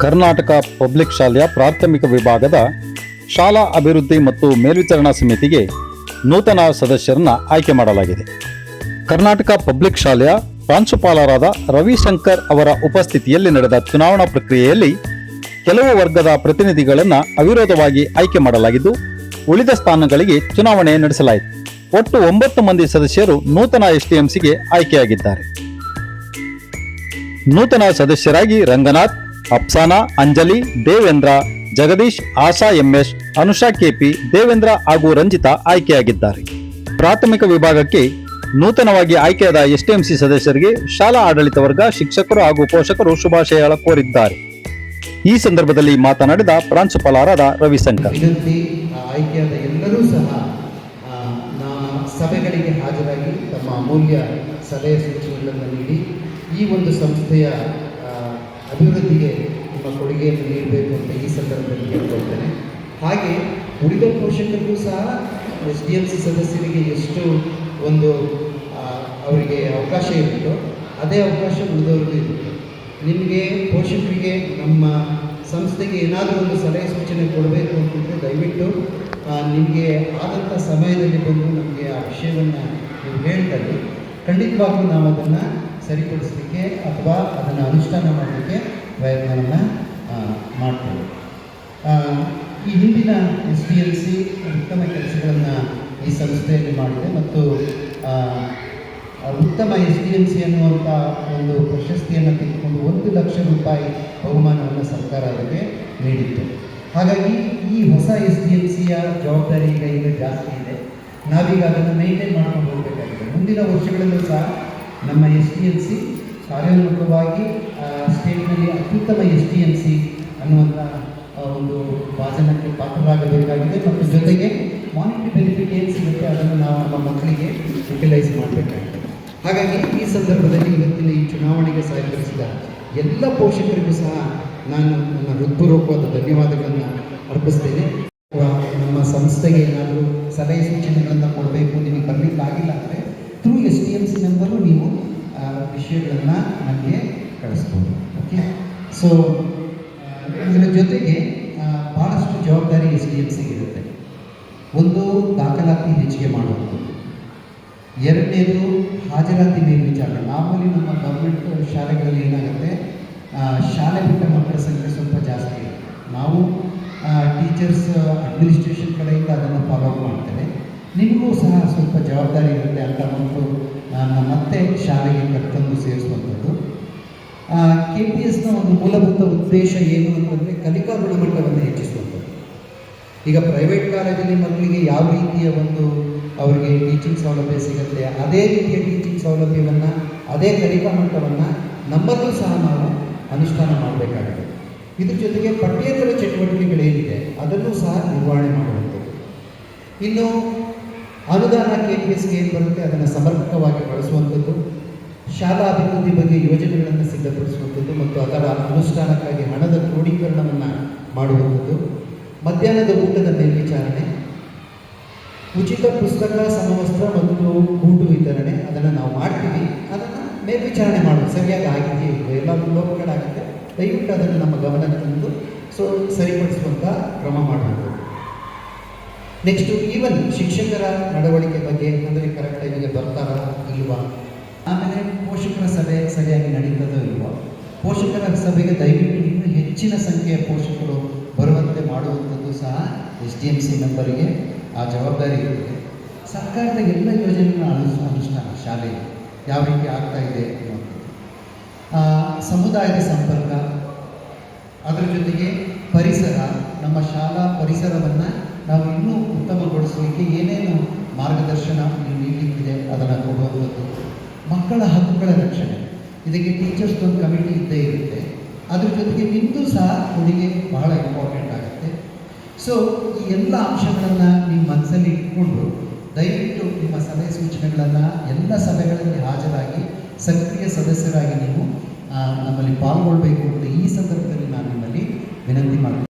Karnataka public ಶಾಲೆಯ ಪ್ರಾಥಮಿಕ ವಿಭಾಗದ ಶಾಲಾ ಅಭಿವೃದ್ಧಿ ಮತ್ತು ಮೇಲ್ವಿಚಾರಣಾ ಸಮಿತಿಗೆ ನೂತನ ಸದಸ್ಯರನ್ನ ಆಯ್ಕೆ ಮಾಡಲಾಗಿದೆ. ಕರ್ನಾಟಕ ಪಬ್ಲಿಕ್ ಶಾಲೆಯ ಪ್ರಾಂಶುಪಾಲರಾದ ರವಿಶಂಕರ್ ಅವರ ಉಪಸ್ಥಿತಿಯಲ್ಲಿ ನಡೆದ ಚುನಾವಣಾ ಪ್ರಕ್ರಿಯೆಯಲ್ಲಿ ಕೆಲವು ವರ್ಗದ ಪ್ರತಿನಿಧಿಗಳನ್ನು ಅವಿರೋಧವಾಗಿ ಆಯ್ಕೆ ಮಾಡಲಾಗಿದ್ದು, ಉಳಿದ ಸ್ಥಾನಗಳಿಗೆ ಚುನಾವಣೆ ನಡೆಸಲಾಯಿತು. ಒಟ್ಟು 9 ಮಂದಿ ಸದಸ್ಯರು ನೂತನ ಎಸ್ಟಿಎಂಸಿಗೆ ಆಯ್ಕೆಯಾಗಿದ್ದಾರೆ. ನೂತನ ಸದಸ್ಯರಾಗಿ ರಂಗನಾಥ್, ಅಫ್ಸಾನಾ, ಅಂಜಲಿ, ದೇವೇಂದ್ರ, ಜಗದೀಶ್, ಆಶಾ ಎಂಎಸ್, ಅನುಷಾ ಕೆಪಿ, ದೇವೇಂದ್ರ ಹಾಗೂ ರಂಜಿತಾ ಆಯ್ಕೆಯಾಗಿದ್ದಾರೆ. ಪ್ರಾಥಮಿಕ ವಿಭಾಗಕ್ಕೆ ನೂತನವಾಗಿ ಆಯ್ಕೆಯಾದ ಎಸ್ಟಿಎಂಸಿ ಸದಸ್ಯರಿಗೆ ಶಾಲಾ ಆಡಳಿತ ವರ್ಗ, ಶಿಕ್ಷಕರು ಹಾಗೂ ಪೋಷಕರು ಶುಭಾಶಯ ಕೋರಿದ್ದಾರೆ. ಈ ಸಂದರ್ಭದಲ್ಲಿ ಮಾತನಾಡಿದ ಪ್ರಾಂಶುಪಾಲರಾದ ರವಿಶಂಕರ್, ಆಯ್ಕೆಯಾದ ಎಲ್ಲರೂ ಸಹ ಸಭೆಗಳಿಗೆ ಹಾಜರಾಗಿ ತಮ್ಮ ಅಮೂಲ್ಯ ಸಲಹೆ ಸೂಚನೆಗಳನ್ನು ನೀಡಿ ಈ ಒಂದು ಸಂಸ್ಥೆಯ ಅಭಿವೃದ್ಧಿಗೆ ನಿಮ್ಮ ಕೊಡುಗೆಯನ್ನು ನೀಡಬೇಕು ಅಂತ ಈ ಸಂದರ್ಭದಲ್ಲಿ ಕೇಳ್ಕೊಳ್ತೇನೆ. ಹಾಗೆ ಉಳಿದ ಪೋಷಕರಿಗೂ ಸಹ SDMC ಸದಸ್ಯರಿಗೆ ಎಷ್ಟು ಒಂದು ಅವರಿಗೆ ಅವಕಾಶ ಇರುತ್ತೋ ಅದೇ ಅವಕಾಶ ಉಳಿದವ್ರಿಗೂ ಇರುತ್ತೆ. ನಿಮಗೆ ಪೋಷಕರಿಗೆ ನಮ್ಮ ಸಂಸ್ಥೆಗೆ ಏನಾದರೂ ಒಂದು ಸಲಹೆ ಸೂಚನೆ ಕೊಡಬೇಕು ಅಂತಂದರೆ ದಯವಿಟ್ಟು ನಿಮಗೆ ಆದಂಥ ಸಮಯದಲ್ಲಿ ಬಂದು ನಮಗೆ ಆ ವಿಷಯವನ್ನು ನೀವು ಹೇಳ್ತಾರೆ ಖಂಡಿತವಾಗ್ಲೂ ನಾವು ಅದನ್ನು ಸರಿಪಡಿಸಲಿಕ್ಕೆ ಅಥವಾ ಅದನ್ನು ಅನುಷ್ಠಾನ ಮಾಡಲಿಕ್ಕೆ ಪ್ರಯತ್ನವನ್ನು ಮಾಡ್ತೇವೆ. ಈ ಹಿಂದಿನ SDLC ಉತ್ತಮ ಕೆಲಸಗಳನ್ನು ಈ ಸಂಸ್ಥೆಯಲ್ಲಿ ಮಾಡಿದೆ ಮತ್ತು ಉತ್ತಮ SDLC ಅನ್ನುವಂಥ ಒಂದು ಪ್ರಶಸ್ತಿಯನ್ನು ತೆಗೆದುಕೊಂಡು 1 ಲಕ್ಷ ರೂಪಾಯಿ ಬಹುಮಾನವನ್ನು ಸರ್ಕಾರ ಅದಕ್ಕೆ ನೀಡಿತ್ತು. ಹಾಗಾಗಿ ಈ ಹೊಸ SDLCಯ ಜವಾಬ್ದಾರಿ ಈಗ ಜಾಸ್ತಿ ಇದೆ. ನಾವೀಗ ಅದನ್ನು ಮೇಂಟೈನ್ ಮಾಡ್ಕೊಂಡು ಹೋಗಬೇಕಾಗಿದೆ. ಮುಂದಿನ ವರ್ಷಗಳಲ್ಲೂ ಸಹ ನಮ್ಮ SDLC ಕಾರ್ಯೋನ್ಮುಖವಾಗಿ ಸ್ಟೇಟ್ನಲ್ಲಿ ಅತ್ಯುತ್ತಮ SDLC ಅನ್ನುವಂಥ ಒಂದು ಭಾಜನಕ್ಕೆ ಪಾತ್ರರಾಗಬೇಕಾಗಿದೆ ಮತ್ತು ಜೊತೆಗೆ ಮಾನಿಟರಿ ಬೆನಿಫಿಟ್ ಏನು ಸಿಗುತ್ತೆ ಅದನ್ನು ನಾವು ನಮ್ಮ ಮಕ್ಕಳಿಗೆ ಯುಟಿಲೈಸ್ ಮಾಡಬೇಕಾಗಿದೆ. ಹಾಗಾಗಿ ಈ ಸಂದರ್ಭದಲ್ಲಿ ಇವತ್ತಿನ ಈ ಚುನಾವಣೆಗೆ ಸಹಕರಿಸಿದ ಎಲ್ಲ ಪೋಷಕರಿಗೂ ಸಹ ನಾನು ನನ್ನ ಹೃತ್ಪೂರ್ವಕವಾದ ಧನ್ಯವಾದಗಳನ್ನು ಅರ್ಪಿಸ್ತೇನೆ. ನಮ್ಮ ಸಂಸ್ಥೆಗೆ ಏನಾದರೂ ಸಲಹೆ ಸೂಚನೆಗಳನ್ನು ಕೊಡಬೇಕು, ನಿಮಗೆ ಬರಲಿಕ್ಕಾಗಿಲ್ಲ ಅಂದರೆ ಥ್ರೂ SDMC ನಂಬರು ನೀವು ವಿಷಯಗಳನ್ನು ನನಗೆ ಕಳಿಸ್ಬೋದು. ಓಕೆ, ಸೊ ಇದರ ಜೊತೆಗೆ ಭಾಳಷ್ಟು ಜವಾಬ್ದಾರಿ SDMCಗೆ ಇರುತ್ತೆ. ಒಂದು, ದಾಖಲಾತಿ ಹೆಚ್ಚಿಗೆ ಮಾಡುವುದು. ಎರಡನೇದು, ಹಾಜರಾತಿ ಮೇಲ್ವಿಚಾರಣೆ. ಮಾಮೂಲಿ ನಮ್ಮ ಗೌರ್ಮೆಂಟ್ ಶಾಲೆಗಳಲ್ಲಿ ಏನಾಗುತ್ತೆ, ಶಾಲೆ ಬಿಟ್ಟ ಮಕ್ಕಳ ಸಂಖ್ಯೆ ಸ್ವಲ್ಪ ಜಾಸ್ತಿ ಇದೆ. ನಾವು ಟೀಚರ್ಸ್ ಅಡ್ಮಿನಿಸ್ಟ್ರೇಷನ್ ಕಡೆಯಿಂದ ಅದನ್ನು ಫಾಲೋ ಅಪ್ ಮಾಡ್ತೇವೆ. ನಿಮಗೂ ಸಹ ಸ್ವಲ್ಪ ಜವಾಬ್ದಾರಿ ಇರುತ್ತೆ ಅಂತ ಮಕ್ಕಳು ಮತ್ತೆ ಶಾಲೆಗೆ ಕರ್ತಂದು ಸೇರಿಸುವಂಥದ್ದು. KPSನ ಒಂದು ಮೂಲಭೂತ ಉದ್ದೇಶ ಏನು ಅಂತಂದರೆ ಕಲಿಕಾ ಗುಣಮಟ್ಟವನ್ನು ಹೆಚ್ಚಿಸುವಂಥದ್ದು. ಈಗ ಪ್ರೈವೇಟ್ ಕಾಲೇಜಲ್ಲಿ ಮಕ್ಕಳಿಗೆ ಯಾವ ರೀತಿಯ ಒಂದು ಅವರಿಗೆ ಟೀಚಿಂಗ್ ಸೌಲಭ್ಯ ಸಿಗುತ್ತೆ, ಅದೇ ರೀತಿಯ ಟೀಚಿಂಗ್ ಸೌಲಭ್ಯವನ್ನು, ಅದೇ ಕಲಿಕಾ ಮಟ್ಟವನ್ನು ನಮ್ಮಲ್ಲೂ ಸಹ ನಾವು ಅನುಷ್ಠಾನ ಮಾಡಬೇಕಾಗಿದೆ. ಇದ್ರ ಜೊತೆಗೆ ಪಠ್ಯೇತರ ಚಟುವಟಿಕೆಗಳೇನಿದೆ ಅದನ್ನು ಸಹ ನಿರ್ವಹಣೆ ಮಾಡುವಂಥದ್ದು. ಇನ್ನು ಅನುದಾನ KPSಗೆ ಏನು ಬರುತ್ತೆ ಅದನ್ನು ಸಮರ್ಪಕವಾಗಿ ಬಳಸುವಂಥದ್ದು, ಶಾಲಾ ಅಭಿವೃದ್ಧಿ ಬಗ್ಗೆ ಯೋಜನೆಗಳನ್ನು ಸಿದ್ಧಪಡಿಸುವಂಥದ್ದು ಮತ್ತು ಅದರ ಅನುಷ್ಠಾನಕ್ಕಾಗಿ ಹಣದ ಕ್ರೋಢೀಕರಣವನ್ನು ಮಾಡುವಂಥದ್ದು, ಮಧ್ಯಾಹ್ನದ ಊಟದ ಮೇಲ್ವಿಚಾರಣೆ, ಉಚಿತ ಪುಸ್ತಕ, ಸಮವಸ್ತ್ರ ಮತ್ತು ಊಟ ವಿತರಣೆ ಅದನ್ನು ನಾವು ಮಾಡ್ತೀವಿ. ಅದನ್ನು ಮೇಲ್ವಿಚಾರಣೆ ಮಾಡೋದು ಸರಿಯಾಗಿ ಆಗಿದೆಯೇ ಇಲ್ಲ, ಎಲ್ಲ ಲೋಪಗಳಾಗಿದೆ, ದಯವಿಟ್ಟು ಅದನ್ನು ನಮ್ಮ ಗಮನಕ್ಕೆ ತಂದು ಸರಿಪಡಿಸುವಂಥ ಕ್ರಮ ಮಾಡುವಂಥದ್ದು. ನೆಕ್ಸ್ಟು ಈವನ್ ಶಿಕ್ಷಕರ ನಡವಳಿಕೆ ಬಗ್ಗೆ, ಅಂದರೆ ಕರೆಕ್ಟ್ ಟೈಮಿಗೆ ಬರ್ತಾರಾ ಇಲ್ವಾ, ಆಮೇಲೆ ಪೋಷಕರ ಸಭೆ ಸರಿಯಾಗಿ ನಡೀತದೋ ಇಲ್ವೋ, ಪೋಷಕರ ಸಭೆಗೆ ದಯವಿಟ್ಟು ಇನ್ನೂ ಹೆಚ್ಚಿನ ಸಂಖ್ಯೆಯ ಪೋಷಕರು ಬರುವಂತೆ ಮಾಡುವಂಥದ್ದು ಸಹ SDMC ಮೆಂಬರಿಗೆ ಆ ಜವಾಬ್ದಾರಿ ಇರುತ್ತೆ. ಸರ್ಕಾರದ ಎಲ್ಲ ಯೋಜನೆಗಳ ಅನುಷ್ಠಾನ ಶಾಲೆಗೆ ಯಾವ ರೀತಿ ಆಗ್ತಾ ಇದೆ ಅನ್ನುವಂಥದ್ದು, ಸಮುದಾಯದ ಸಂಪರ್ಕ, ಅದರ ಜೊತೆಗೆ ಪರಿಸರ, ನಮ್ಮ ಶಾಲಾ ಪರಿಸರವನ್ನು ನಾವು ಇನ್ನೂ ಉತ್ತಮಗೊಳಿಸಲಿಕ್ಕೆ ಏನೇನು ಮಾರ್ಗದರ್ಶನ ನೀಡಲಿಕ್ಕಿದೆ ಅದನ್ನು ಕೊಡುವಂಥದ್ದು, ಮಕ್ಕಳ ಹಕ್ಕುಗಳ ರಕ್ಷಣೆ, ಇದಕ್ಕೆ ಟೀಚರ್ಸ್ ಒಂದು ಕಮಿಟಿ ಇದ್ದೇ ಇರುತ್ತೆ. ಅದ್ರ ಜೊತೆಗೆ ನಿಮ್ಮದು ಸಹ ಕೊಡುಗೆ ಬಹಳ ಇಂಪಾರ್ಟೆಂಟ್ ಆಗುತ್ತೆ. ಸೊ ಈ ಎಲ್ಲ ಅಂಶಗಳನ್ನು ನಿಮ್ಮ ಮನಸ್ಸಲ್ಲಿ ಇಟ್ಕೊಂಡು ದಯವಿಟ್ಟು ನಿಮ್ಮ ಸಲಹೆ ಸೂಚನೆಗಳನ್ನು ಎಲ್ಲ ಸಭೆಗಳಲ್ಲಿ ಹಾಜರಾಗಿ ಸಕ್ರಿಯ ಸದಸ್ಯರಾಗಿ ನೀವು ನಮ್ಮಲ್ಲಿ ಪಾಲ್ಗೊಳ್ಬೇಕು ಅಂತ ಈ ಸಂದರ್ಭದಲ್ಲಿ ನಾನು ನಿಮ್ಮಲ್ಲಿ ವಿನಂತಿ ಮಾಡ್ತೀನಿ.